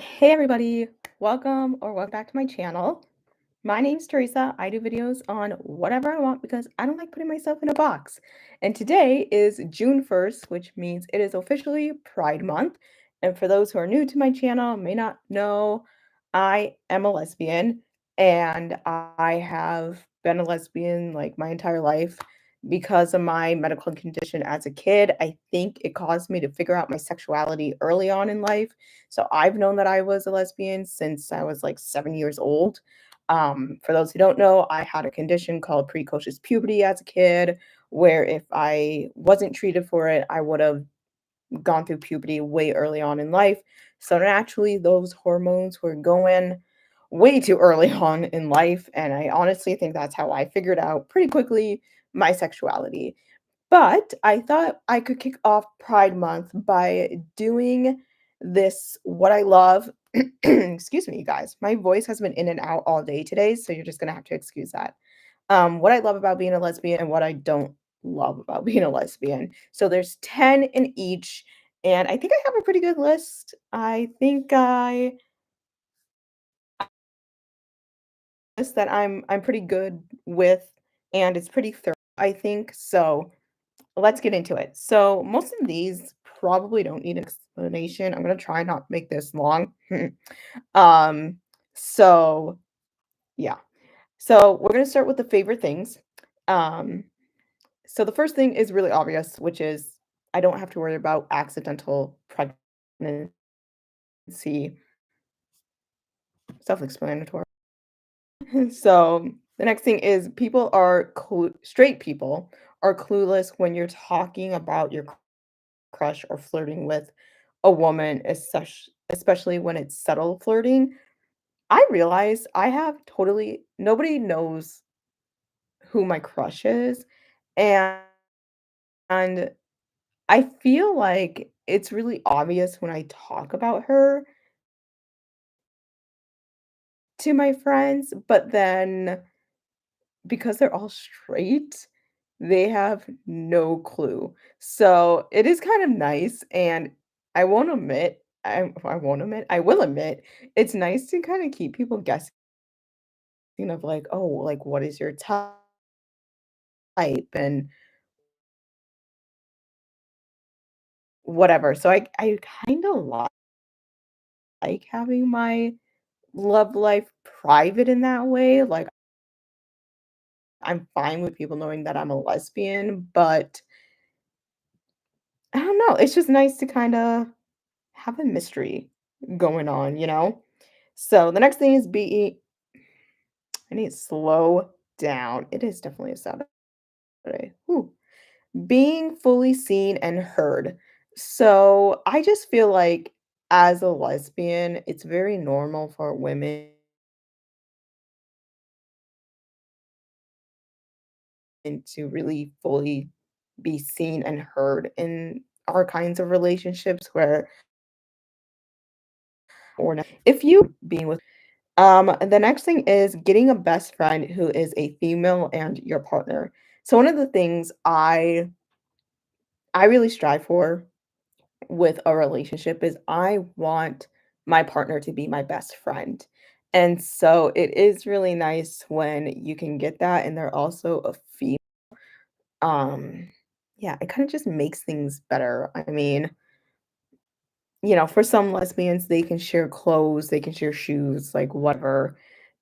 Hey everybody, welcome back to my channel. My name's Teresa. I do videos on whatever I want because I don't like putting myself in a box. And today is June 1st, which means it is officially Pride Month. And for those who are new to my channel, may not know, I am a lesbian and I have been a lesbian like my entire life because of my medical condition as a kid. I think it caused me to figure out my sexuality early on in life. So I've known that I was a lesbian since I was like 7 years old. For those who don't know, I had a condition called precocious puberty as a kid, where if I wasn't treated for it, I would have gone through puberty way early on in life. So naturally, those hormones were going way too early on in life. And I honestly think that's how I figured out pretty quickly my sexuality. But I thought I could kick off Pride Month by doing this what I love. Excuse me, you guys. My voice has been in and out all day today, so you're just gonna have to excuse that. What I love about being a lesbian and what I don't love about being a lesbian. So there's 10 in each, and I think I have a pretty good list. I think I list that I'm pretty good with, and it's pretty thorough, I think. So let's get into it. So most of these probably don't need an explanation. I'm gonna try not to make this long. um, so yeah. So we're gonna start with the favorite things. Um, so the first thing is really obvious, which is I don't have to worry about accidental pregnancy. Self-explanatory. So the next thing is straight people are clueless when you're talking about your crush or flirting with a woman, especially when it's subtle flirting. I realize I have totally nobody knows who my crush is, and and I feel like it's really obvious when I talk about her to my friends, but then because they're all straight, they have no clue. So, it is kind of nice, and I will admit, it's nice to kinda keep people guessing of like, "Oh, like, what is your type?" and whatever. So, I kinda like having my love life private in that way, like, I'm fine with people knowing that I'm a lesbian, but I don't know, it's just nice to kinda have a mystery going on, you know? So the next thing is I need to slow down. It is definitely a Saturday. Whew. Being fully seen and heard. So I just feel like as a lesbian, it's very normal for women to really fully be seen and heard in our kinds of relationships where or not. If you being with the next thing is getting a best friend who is a female and your partner. So one of the things I really strive for with a relationship is I want my partner to be my best friend. And so it is really nice when you can get that and they're also a female. Um yeah, it kind of just makes things better. I mean, for some lesbians, they can share clothes, they can share shoes, like whatever.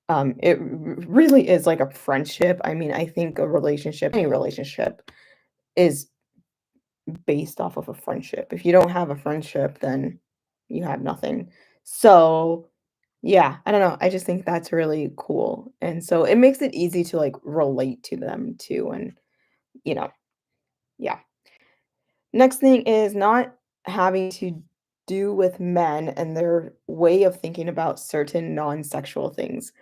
Really is like a friendship. I mean, I think any relationship is based off of a friendship. If you don't have a friendship, then you have nothing. So, yeah, I don't know. I just think that's really cool. And so it makes it easy to like relate to them too. And, you know, yeah. Next thing is not having to do with men and their way of thinking about certain non-sexual things.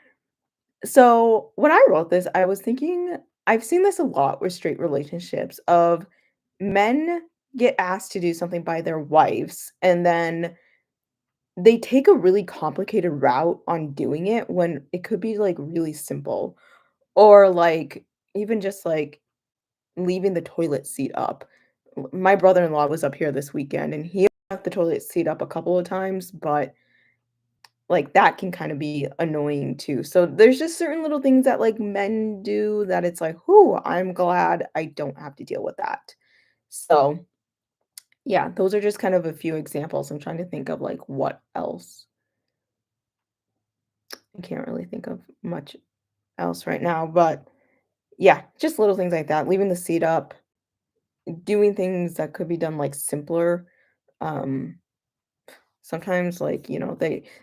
So when I wrote this, I was thinking I've seen this a lot with straight relationships of men get asked to do something by their wives and then they take a really complicated route on doing it when it could be like really simple or like even just like leaving the toilet seat up. My brother-in-law was up here this weekend and he left the toilet seat up a couple of times, but like, that can kinda be annoying too. So, there's just certain little things that, like, men do that it's like, "Whoo, I'm glad I don't have to deal with that." So, yeah, those are just kind of a few examples. I'm trying to think of, like, what else. I can't really think of much else right now, but yeah, just little things like that, leaving the seat up, doing things that could be done, like, simpler. Um, Sometimes, like,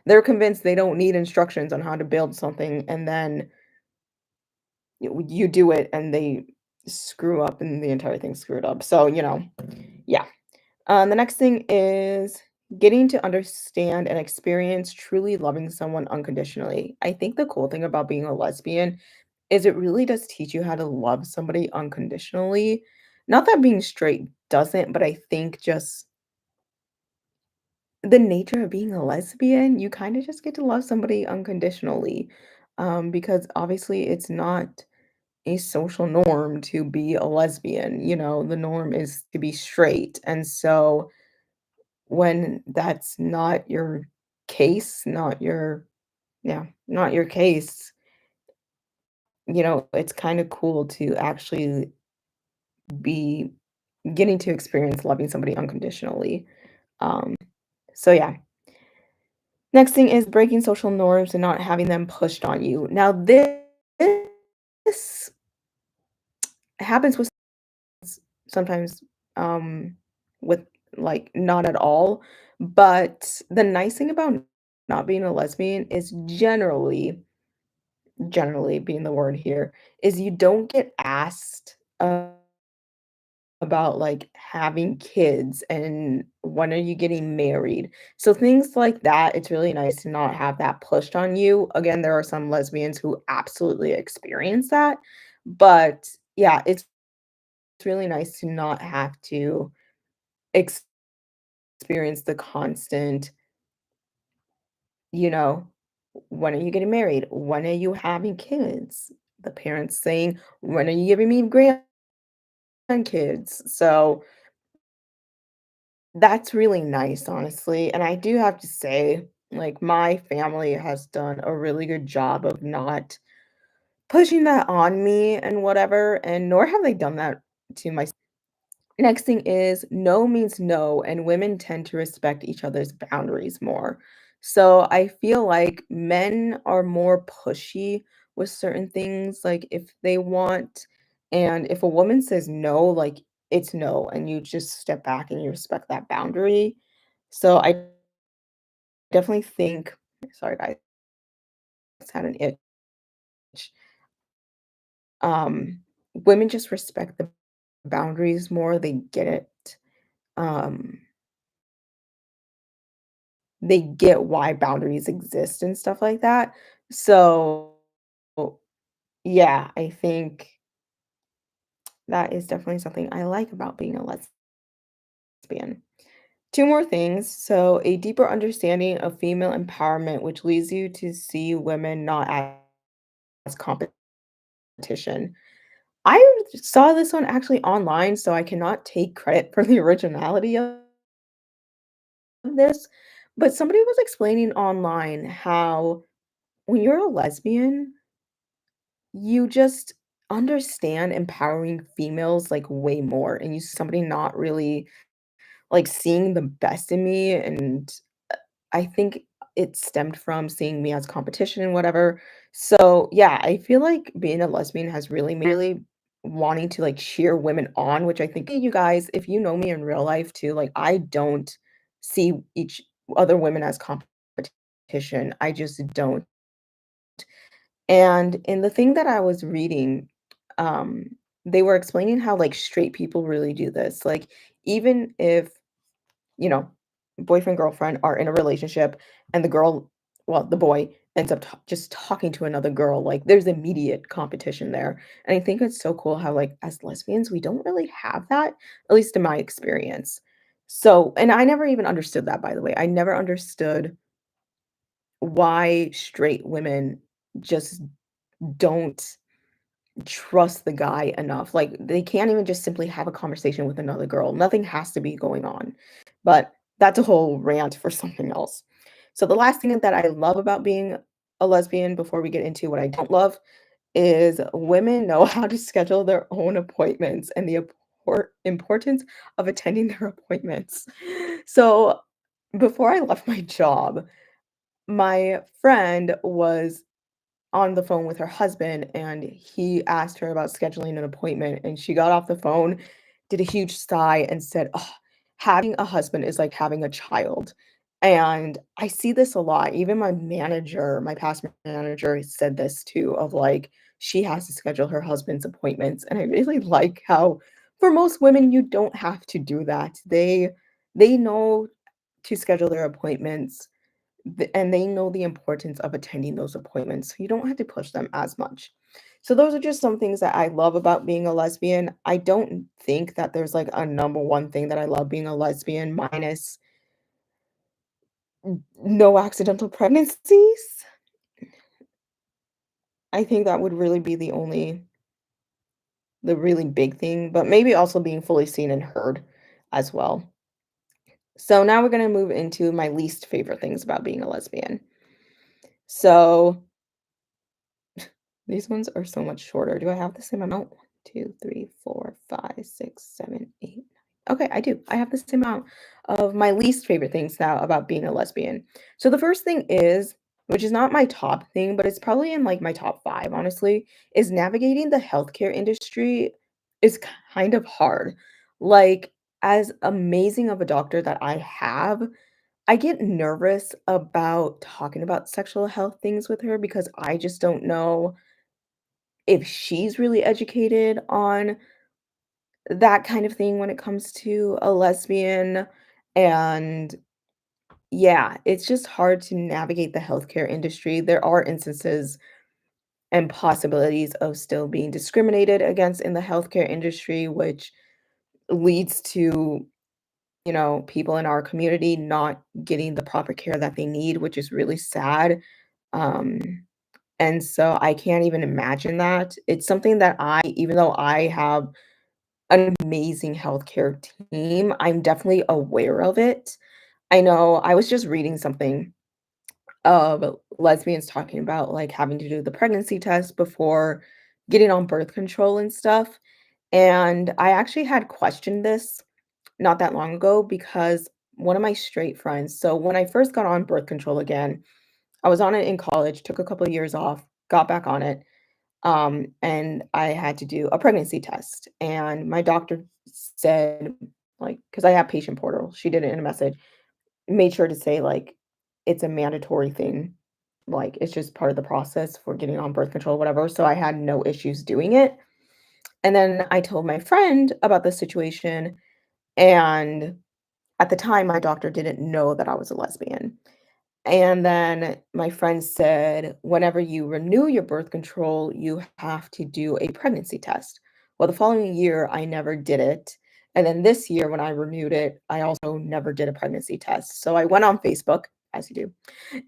they're convinced they don't need instructions on how to build something, and then you do it, and they screw up, and the entire thing's screwed up. So, yeah. The next thing is getting to understand and experience truly loving someone unconditionally. I think the cool thing about being a lesbian is it really does teach you how to love somebody unconditionally. Not that being straight doesn't, but I think just the nature of being a lesbian, you kind of just get to love somebody unconditionally. Because obviously it's not a social norm to be a lesbian. The norm is to be straight. And so when that's not your case, not your case, it's kind of cool to actually be getting to experience loving somebody unconditionally. Um, so yeah. Next thing is breaking social norms and not having them pushed on you. Now this happens with sometimes with like not at all, but the nice thing about not being a lesbian is generally being the word here, is you don't get asked about, like, having kids and when are you getting married. So things like that, it's really nice to not have that pushed on you. Again, there are some lesbians who absolutely experience that, but yeah, it's really nice to not have to ex experience the constant, you know, "When are you getting married? When are you having kids?" The parents saying, "When are you giving me grandkids?" So that's really nice, honestly, and I do have to say, like, my family has done a really good job of not pushing that on me and whatever, and nor have they done that to my next thing is no means no, and women tend to respect each other's boundaries more. So I feel like men are more pushy with certain things, like if they want, and if a woman says no, like it's no, and you just step back and you respect that boundary. So I definitely think, sorry guys, I just had an itch. Women just respect the boundaries more. They get it. Um, They get why boundaries exist and stuff like that. So, yeah, I think that is definitely something I like about being a lesbian. 2 more things. So, a deeper understanding of female empowerment, which leads you to see women not as competition. I saw this one actually online, so I cannot take credit for the originality of this, but somebody was explaining online how when you're a lesbian, you just understand empowering females, like, way more, and you somebody not really, like, seeing the best in me, and, I think it stemmed from seeing me as competition and whatever. So, yeah, I feel like being a lesbian has really wanting to, like, cheer women on, which I think you guys, if you know me in real life too, like, I don't see each other women as competition. I just don't. And in the thing that I was reading, um, they were explaining how, like, straight people really do this. Like, even if, you know, boyfriend, girlfriend are in a relationship and the girl, well, the boy ends up just talking to another girl, like, there's immediate competition there. And I think it's so cool how, like, as lesbians, we don't really have that, at least in my experience. So, and I never even understood that, by the way. I never understood why straight women just don't trust the guy enough. Like, they can't even just simply have a conversation with another girl. Nothing has to be going on. But that's a whole rant for something else. So the last thing that I love about being a lesbian before we get into what I don't love is women know how to schedule their own appointments and the importance of attending their appointments. So before I left my job, my friend was on the phone with her husband and he asked her about scheduling an appointment and she got off the phone, did a huge sigh and said, "Oh, having a husband is like having a child." And I see this a lot. Even my manager, my past manager said this too of like she has to schedule her husband's appointments and I really like how for most women you don't have to do that. They know to schedule their appointments and they know the importance of attending those appointments, so you don't have to push them as much. So those are just some things that I love about being a lesbian. I don't think that there's like a number one thing that I love being a lesbian minus no accidental pregnancies. I think that would really be the really big thing, but maybe also being fully seen and heard as well. So now we're going to move into my least favorite things about being a lesbian. So these ones are so much shorter. Do I have the same amount? 1, 2, 3, 4, 5, 6, 7, 8. Okay, I do. I have the same amount of my least favorite things now about being a lesbian. So the first thing is, which is not my top thing, but it's probably in like my top 5, honestly, is navigating the healthcare industry is kind of hard. Like, as amazing of a doctor that I have, I get nervous about talking about sexual health things with her because I just don't know if she's really educated on that kind of thing when it comes to a lesbian, and yeah, it's just hard to navigate the healthcare industry. There are instances and possibilities of still being discriminated against in the healthcare industry, which leads to, people in our community not getting the proper care that they need, which is really sad. Um, and so I can't even imagine that. It's something that even though I have an amazing healthcare team. I'm definitely aware of it. I know I was just reading something of lesbians talking about like having to do the pregnancy test before getting on birth control and stuff. And I actually had questioned this not that long ago because one of my straight friends, so when I first got on birth control again, I was on it in college, took a couple of years off, got back on it. And I had to do a pregnancy test, and my doctor said, like, because I have patient portal, she did it in a message, made sure to say, like, it's a mandatory thing, like, it's just part of the process for getting on birth control, whatever, so I had no issues doing it, and then I told my friend about the situation, and at the time, my doctor didn't know that I was a lesbian. And then my friend said, whenever you renew your birth control, you have to do a pregnancy test. Well, the following year, I never did it. And then this year, when I renewed it, I also never did a pregnancy test. So I went on Facebook, as you do,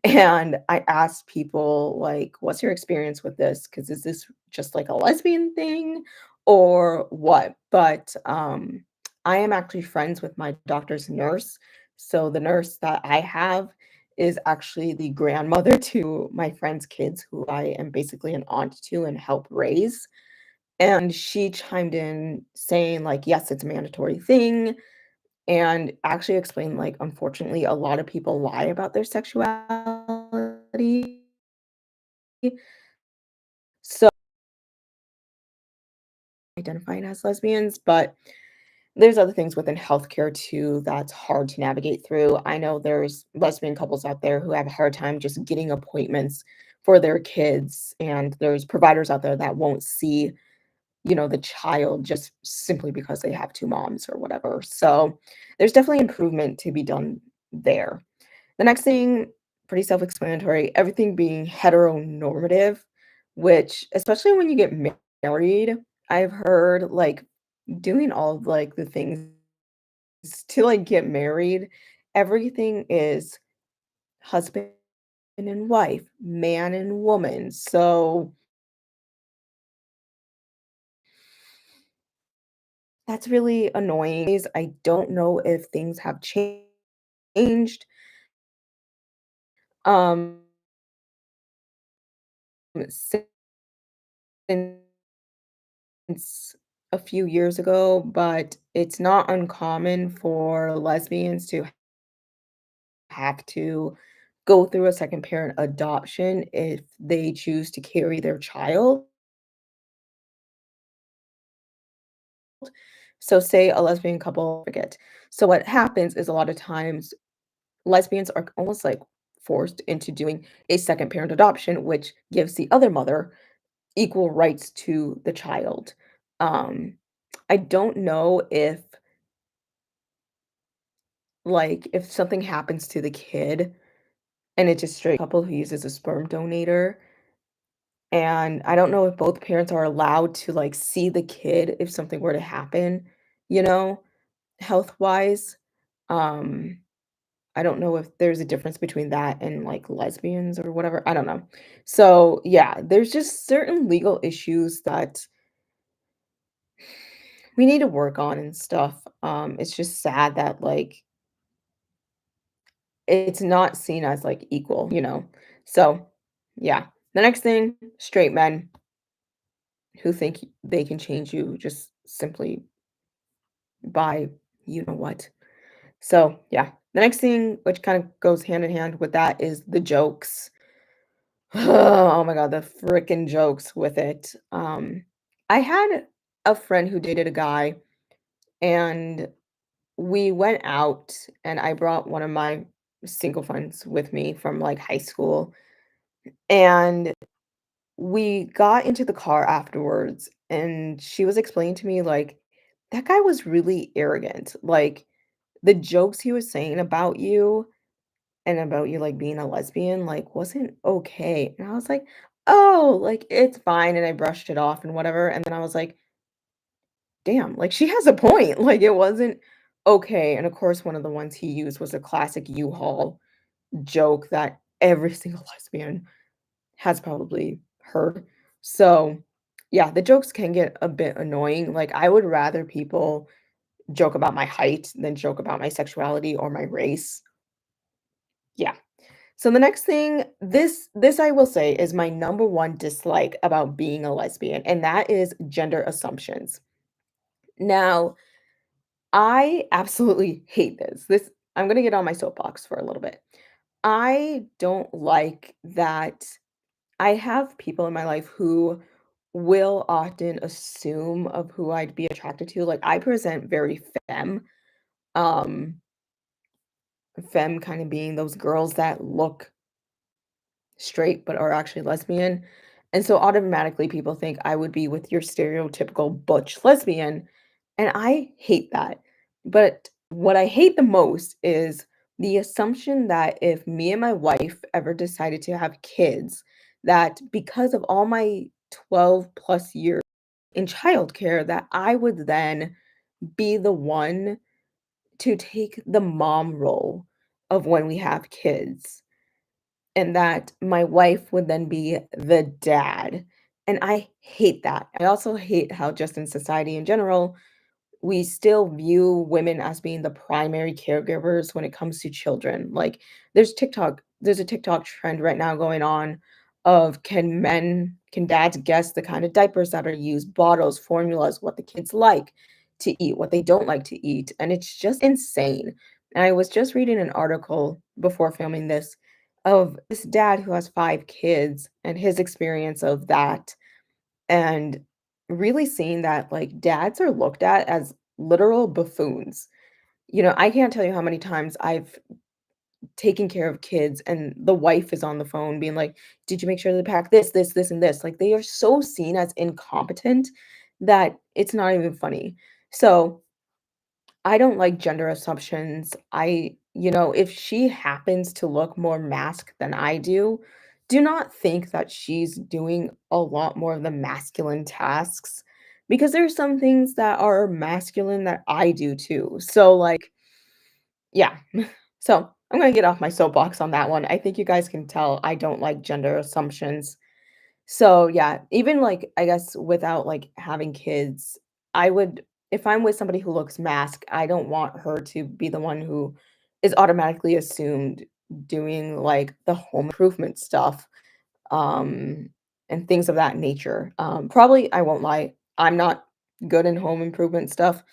and I asked people, like, "What's your experience with this? Because is this just like a lesbian thing or what?" But, I am actually friends with my doctor's nurse. So the nurse that I have is actually the grandmother to my friend's kids, who I am basically an aunt to and help raise. And she chimed in saying, like, "Yes, it's a mandatory thing," and actually explained, like, unfortunately, a lot of people lie about their sexuality. So identifying as lesbians, but there's other things within healthcare too that's hard to navigate through. I know there's lesbian couples out there who have a hard time just getting appointments for their kids, and there's providers out there that won't see, the child just simply because they have 2 moms or whatever. So, there's definitely improvement to be done there. The next thing, pretty self-explanatory, everything being heteronormative, which especially when you get married, I've heard, like, doing all of, like, the things to, like, get married, everything is husband and wife, man and woman, so that's really annoying. I don't know if things have changed um, since a few years ago, but it's not uncommon for lesbians to have to go through a second parent adoption if they choose to carry their child. So say a lesbian couple forget. So what happens is a lot of times lesbians are almost like forced into doing a second parent adoption, which gives the other mother equal rights to the child. Um, I don't know if if something happens to the kid and it's just straight couple who uses a sperm donator, and I don't know if both parents are allowed to like see the kid if something were to happen, you know, health-wise. Um, I don't know if there's a difference between that and like lesbians or whatever. I don't know. So, yeah, there's just certain legal issues that we need to work on and stuff. It's just sad that like it's not seen as like equal, you know. So, yeah. The next thing, straight men who think they can change you just simply by you know what. So, yeah. The next thing, which kind of goes hand in hand with that, is the jokes. Oh my god, the frickin' jokes with it. I had a friend who dated a guy, and we went out, and I brought one of my single friends with me from, like, high school, and we got into the car afterwards, and she was explaining to me, like, "That guy was really arrogant." Like, the jokes he was saying about you and about you, like, being a lesbian, like, wasn't okay, and I was like, "Oh, like, it's fine," and I brushed it off and whatever, and then I was like, "Damn, like, she has a point," like, it wasn't okay, and of course, one of the ones he used was a classic U-Haul joke that every single lesbian has probably heard. So, yeah, the jokes can get a bit annoying, like, I would rather people joke about my height than joke about my sexuality or my race. Yeah. So the next thing, this I will say is my number one dislike about being a lesbian, and that is gender assumptions. Now, I absolutely hate this. I'm gonna get on my soapbox for a little bit. I don't like that I have people in my life who will often assume of who I'd be attracted to. Like I present very um, femme kind of being those girls that look straight but are actually lesbian. And so automatically people think I would be with your stereotypical butch lesbian. And I hate that. But what I hate the most is the assumption that if me and my wife ever decided to have kids, that because of all my 12 plus years in childcare, that I would then be the one to take the mom role of when we have kids and that my wife would then be the dad, and I hate that. I also hate how just in society in general, we still view women as being the primary caregivers when it comes to children. Like there's a TikTok trend right now going on of can dads guess the kind of diapers that are used, bottles, formulas, what the kids like to eat, what they don't like to eat, and it's just insane. And I was just reading an article before filming this of this dad who has 5 kids and his experience of that and really seeing that, like, dads are looked at as literal buffoons. You know, I can't tell you how many times I've taken care of kids and the wife is on the phone being like, "Did you make sure to pack this, and this?" Like, they are so seen as incompetent that it's not even funny. So, I don't like gender assumptions. If she happens to look more masked than I do not think that she's doing a lot more of the masculine tasks because there's some things that are masculine that I do too. So, like, yeah. So, I'm gonna get off my soapbox on that one. I think you guys can tell I don't like gender assumptions. So, yeah, even, like, I guess without, like, having kids, I would if I'm with somebody who looks masked, I don't want her to be the one who is automatically assumed doing like the home improvement stuff, um, and things of that nature. Probably, I won't lie, I'm not good in home improvement stuff,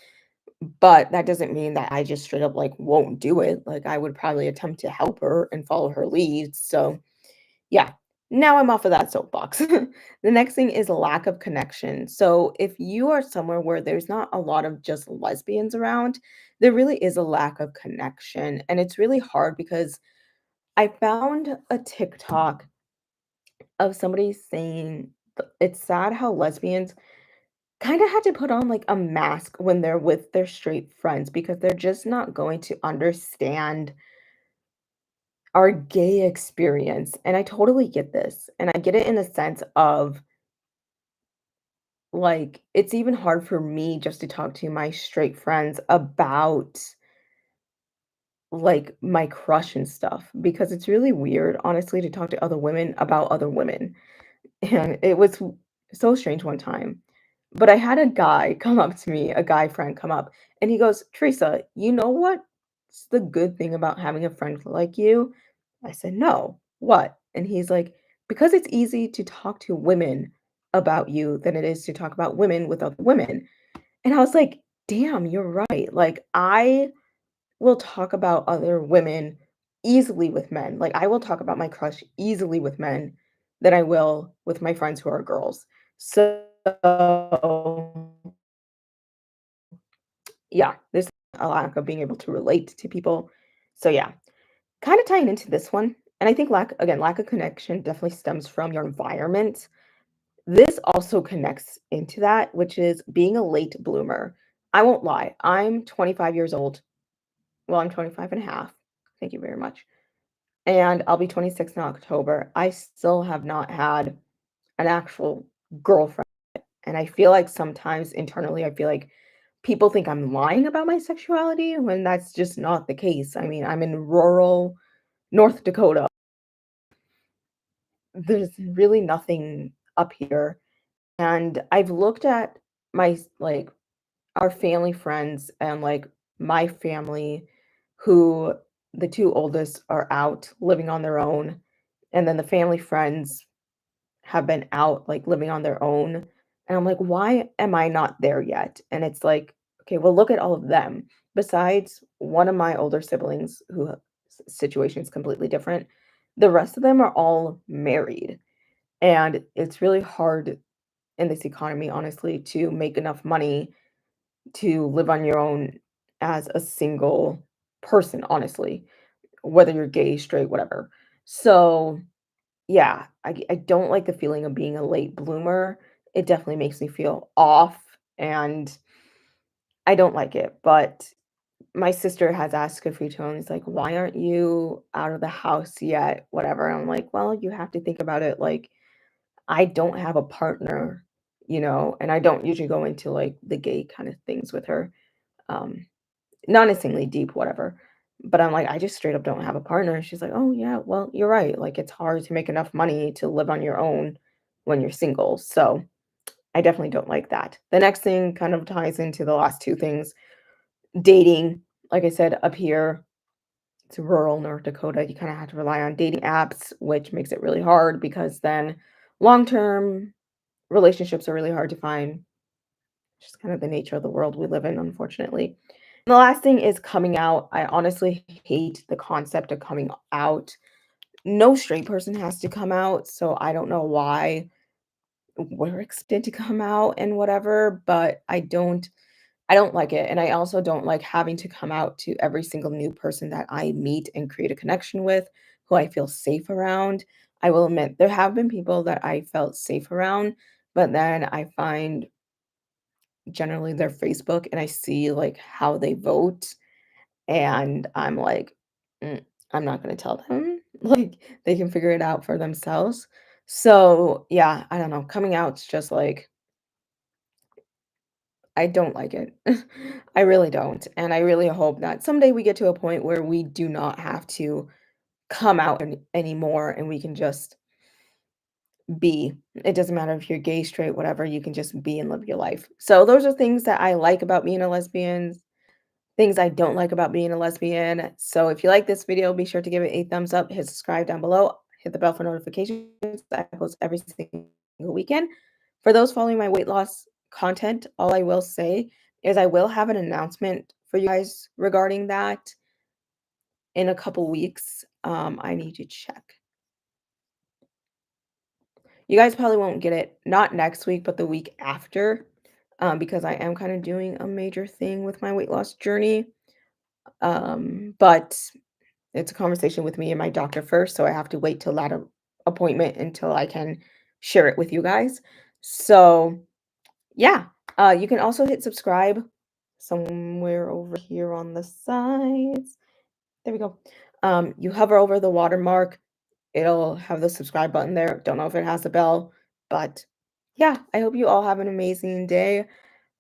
but that doesn't mean that I just straight up like won't do it. Like I would probably attempt to help her and follow her leads. So yeah, now I'm off of that soapbox. The next thing is lack of connection. So if you are somewhere where there's not a lot of just lesbians around, there really is a lack of connection. And it's really hard because I found a TikTok of somebody saying it's sad how lesbians kind of had to put on like a mask when they're with their straight friends because they're just not going to understand our gay experience. And I totally get this. And I get it in the sense of like it's even hard for me just to talk to my straight friends about like my crush and stuff because it's really weird honestly to talk to other women about other women. And it was so strange one time. But I had a guy come up to me, a guy friend come up, and he goes, "Teresa, you know what's the good thing about having a friend like you?" I said, "No. What?" And he's like, "Because it's easy to talk to women about you than it is to talk about women with other women." And I was like, "Damn, you're right." Like, I will talk about other women easily with men. Like, I will talk about my crush easily with men than I will with my friends who are girls. So, yeah, there's a lack of being able to relate to people. So, yeah, kind of tying into this one. And I think lack of connection definitely stems from your environment. This also connects into that, which is being a late bloomer. I won't lie, I'm 25 years old. Well, I'm 25 and a half. Thank you very much. And I'll be 26 in October. I still have not had an actual girlfriend. And I feel like sometimes internally, I feel like people think I'm lying about my sexuality when that's just not the case. I mean, I'm in rural North Dakota. There's really nothing up here. And I've looked at like our family friends and like my family who the two oldest are out living on their own. And then the family friends have been out, like, living on their own, and I'm like, "Why am I not there yet?" And it's like, okay, well, look at all of them. Besides one of my older siblings who situation is completely different, the rest of them are all married, and it's really hard in this economy, honestly, to make enough money to live on your own as a single person, honestly, whether you're gay, straight, whatever. So yeah, I don't like the feeling of being a late bloomer. It definitely makes me feel off, and I don't like it, but my sister has asked a few times, like, "Why aren't you out of the house yet?" Whatever, and I'm like, "Well, you have to think about it, like, I don't have a partner, and I don't usually go into, like, the gay kind of things with her, um, not insanely deep, whatever, but I'm like, "I just straight up don't have a partner." She's like, "Oh, yeah, well, you're right, like, it's hard to make enough money to live on your own when you're single." So, I definitely don't like that. The next thing kind of ties into the last 2 things, dating. Like I said, up here, it's rural North Dakota, you kinda have to rely on dating apps, which makes it really hard because then long-term relationships are really hard to find. Just kind of the nature of the world we live in, unfortunately. The last thing is coming out. I honestly hate the concept of coming out. No straight person has to come out, so I don't know why we're expected to come out and whatever, but I don't like it. And I also don't like having to come out to every single new person that I meet and create a connection with, who I feel safe around. I will admit there have been people that I felt safe around, but then I find generally their Facebook and I see like how they vote and I'm like, "Mm, I'm not gonna tell them." Like, they can figure it out for themselves. So, yeah, I don't know, coming out's just like I don't like it. I really don't, and I really hope that someday we get to a point where we do not have to come out anymore and we can just be. It doesn't matter if you're gay, straight, whatever, you can just be and live your life. So, those are things that I like about being a lesbian. things I don't like about being a lesbian. So if you like this video, be sure to give it a thumbs up, hit subscribe down below, hit the bell for notifications. I post every single weekend. For those following my weight loss content, all I will say is I will have an announcement for you guys regarding that in a couple weeks. I need to check. You guys probably won't get it, not next week, but the week after, because I am kind of doing a major thing with my weight loss journey. But it's a conversation with me and my doctor first, so I have to wait till that appointment until I can share it with you guys. So, yeah, you can also hit subscribe somewhere over here on the sides. There we go. You hover over the watermark, it'll have the subscribe button there. Don't know if it has a bell, but yeah, I hope you all have an amazing day.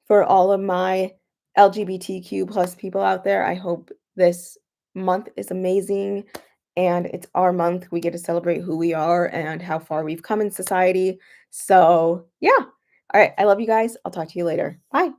For all of my LGBTQ plus people out there, I hope this month is amazing and it's our month. We get to celebrate who we are and how far we've come in society. So, yeah. All right. I love you guys. I'll talk to you later. Bye.